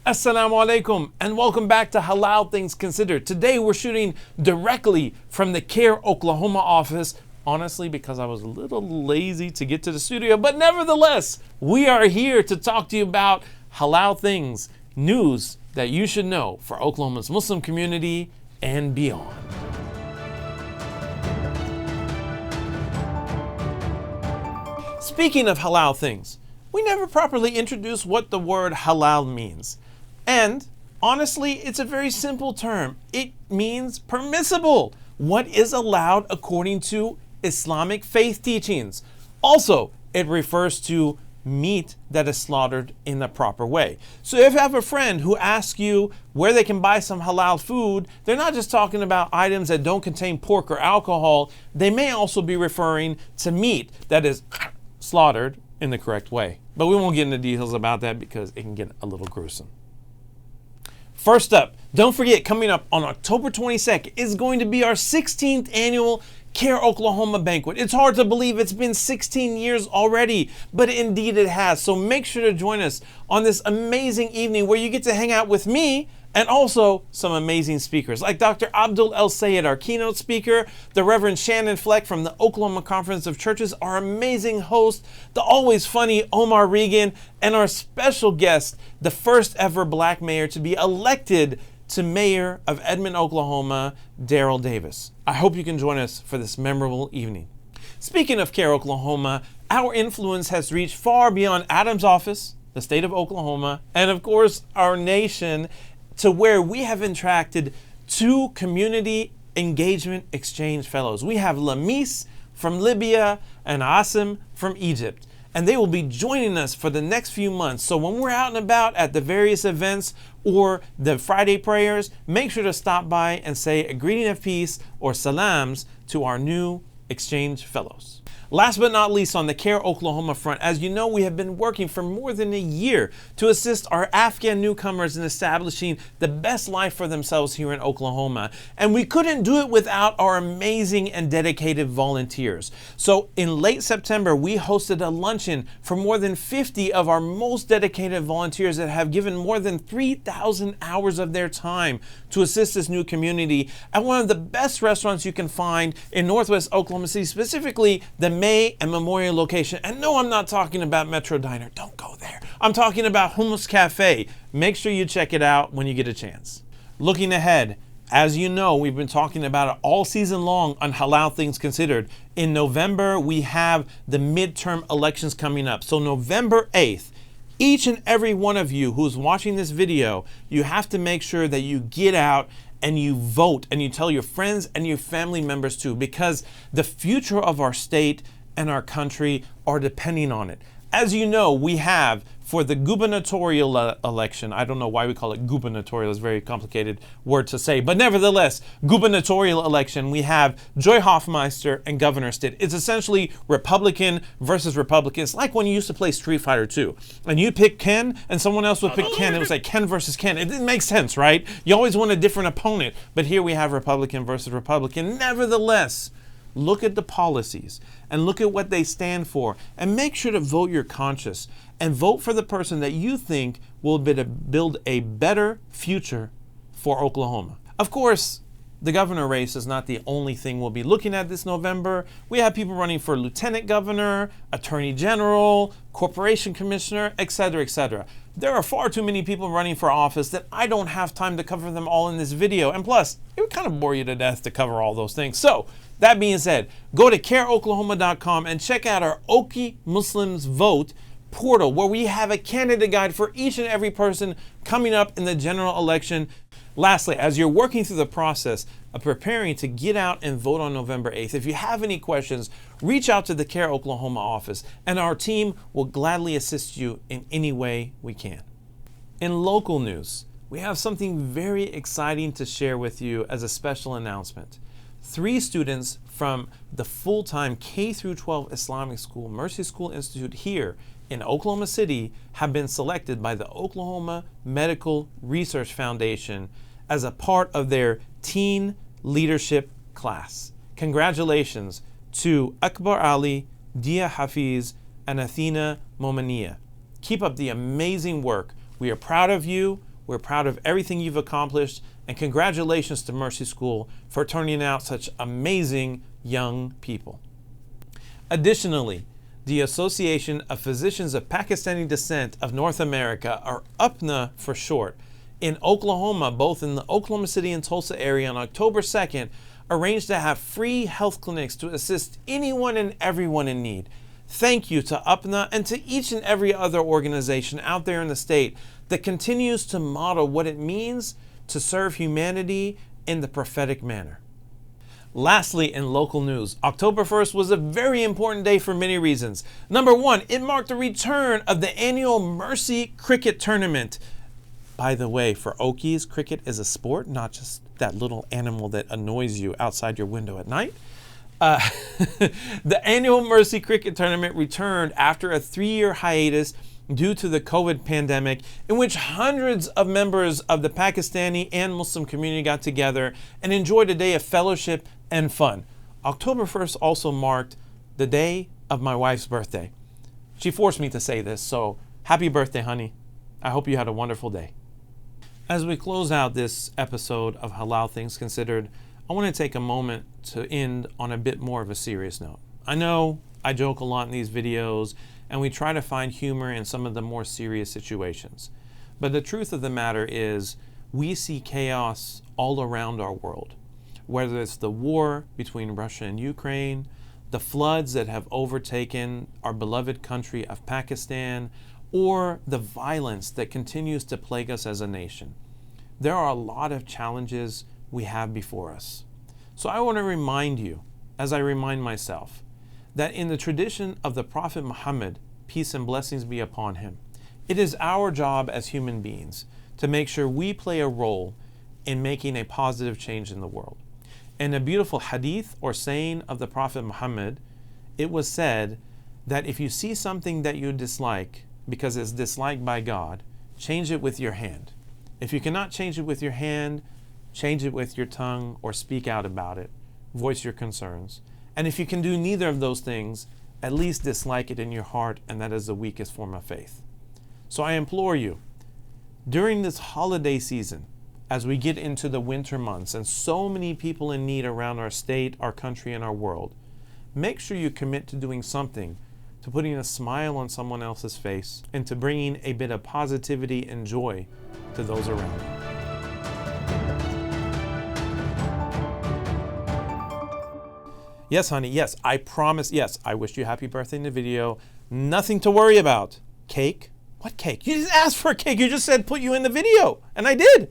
Assalamu alaikum and welcome back to Halal Things Considered. Today we're shooting directly from the CARE Oklahoma office, honestly because I was a little lazy to get to the studio, but nevertheless, we are here to talk to you about halal things, news that you should know for Oklahoma's Muslim community and beyond. Speaking of halal things, we never properly introduced what the word halal means. And honestly, it's a very simple term. It means permissible. What is allowed according to Islamic faith teachings. Also, it refers to meat that is slaughtered in the proper way. So if you have a friend who asks you where they can buy some halal food, they're not just talking about items that don't contain pork or alcohol. They may also be referring to meat that is slaughtered in the correct way. But we won't get into details about that because it can get a little gruesome. First up, don't forget, coming up on October 22nd is going to be our 16th annual CARE Oklahoma banquet. It's hard to believe it's been 16 years already, but indeed it has. So make sure to join us on this amazing evening where you get to hang out with me and also some amazing speakers like Dr. Abdul El Sayed, our keynote speaker, the Reverend Shannon Fleck from the Oklahoma Conference of Churches, our amazing host, the always funny Omar Regan, and our special guest, the first ever black mayor to be elected to mayor of Edmond, Oklahoma, Darrell Davis. I hope you can join us for this memorable evening. Speaking of CARE Oklahoma, our influence has reached far beyond Adam's office, the state of Oklahoma, and of course our nation, to where we have attracted 2 community engagement exchange fellows. We have Lamis from Libya and Asim from Egypt, and they will be joining us for the next few months. So when we're out and about at the various events or the Friday prayers, make sure to stop by and say a greeting of peace or salams to our new exchange fellows. Last but not least, on the CARE Oklahoma front, as you know, we have been working for more than a year to assist our Afghan newcomers in establishing the best life for themselves here in Oklahoma. And we couldn't do it without our amazing and dedicated volunteers. So in late September, we hosted a luncheon for more than 50 of our most dedicated volunteers that have given more than 3,000 hours of their time to assist this new community at one of the best restaurants you can find in Northwest Oklahoma City, specifically the May and Memorial location. And no, I'm not talking about Metro Diner. Don't go there. I'm talking about Hummus Cafe. Make sure you check it out when you get a chance. Looking ahead, as you know, we've been talking about it all season long on Halal Things Considered. In November, we have the midterm elections coming up. So November 8th, each and every one of you who's watching this video, you have to make sure that you get out and you vote and you tell your friends and your family members too, because the future of our state and our country are depending on it. As you know, we have for the gubernatorial election, I don't know why we call it gubernatorial, it's a very complicated word to say, but nevertheless, gubernatorial election, we have Joy Hoffmeister and Governor Stitt. It's essentially Republican versus Republican. It's like when you used to play Street Fighter 2, and you pick Ken, and someone else would pick Ken. It was like Ken versus Ken. It didn't make sense, right? You always want a different opponent, but here we have Republican versus Republican. Nevertheless, look at the policies and look at what they stand for and make sure to vote your conscience and vote for the person that you think will build a better future for Oklahoma. Of course, the governor race is not the only thing we'll be looking at this November. We have people running for lieutenant governor, attorney general, corporation commissioner, etc., etc. There are far too many people running for office that I don't have time to cover them all in this video. And plus, it would kind of bore you to death to cover all those things. So, that being said, go to careoklahoma.com and check out our Okie Muslims Vote portal where we have a candidate guide for each and every person coming up in the general election. Lastly, as you're working through the process of preparing to get out and vote on November 8th, if you have any questions, reach out to the CARE Oklahoma office and our team will gladly assist you in any way we can. In local news, we have something very exciting to share with you as a special announcement. 3 students from the full-time K-12 Islamic school, Mercy School Institute here in Oklahoma City have been selected by the Oklahoma Medical Research Foundation as a part of their teen leadership class. Congratulations to Akbar Ali, Dia Hafiz, and Athena Momania. Keep up the amazing work. We are proud of you. We're proud of everything you've accomplished, and congratulations to Mercy School for turning out such amazing young people. Additionally, the Association of Physicians of Pakistani Descent of North America, or UPNA for short, in Oklahoma, both in the Oklahoma City and Tulsa area on October 2nd, arranged to have free health clinics to assist anyone and everyone in need. Thank you to UPNA and to each and every other organization out there in the state that continues to model what it means to serve humanity in the prophetic manner. Lastly, in local news, October 1st was a very important day for many reasons. Number one, it marked the return of the annual Mercy Cricket Tournament. By the way, for Okies, cricket is a sport, not just that little animal that annoys you outside your window at night. The annual Mercy Cricket Tournament returned after a 3-year hiatus due to the COVID pandemic, in which hundreds of members of the Pakistani and Muslim community got together and enjoyed a day of fellowship and fun. October 1st also marked the day of my wife's birthday. She forced me to say this, so happy birthday, honey. I hope you had a wonderful day. As we close out this episode of Halal Things Considered, I want to take a moment to end on a bit more of a serious note. I know I joke a lot in these videos, and we try to find humor in some of the more serious situations. But the truth of the matter is, we see chaos all around our world. Whether it's the war between Russia and Ukraine, the floods that have overtaken our beloved country of Pakistan, or the violence that continues to plague us as a nation. There are a lot of challenges we have before us. So I want to remind you, as I remind myself, that in the tradition of the Prophet Muhammad, peace and blessings be upon him, it is our job as human beings to make sure we play a role in making a positive change in the world. In a beautiful hadith or saying of the Prophet Muhammad, it was said that if you see something that you dislike because it's disliked by God, change it with your hand. If you cannot change it with your hand, change it with your tongue or speak out about it, voice your concerns. And if you can do neither of those things, at least dislike it in your heart, and that is the weakest form of faith. So I implore you, during this holiday season, as we get into the winter months and so many people in need around our state, our country, and our world, make sure you commit to doing something, to putting a smile on someone else's face, and to bringing a bit of positivity and joy to those around you. Yes, honey, yes, I promise, yes, I wish you happy birthday in the video. Nothing to worry about. Cake? What cake? You just asked for a cake. You just said put you in the video, and I did.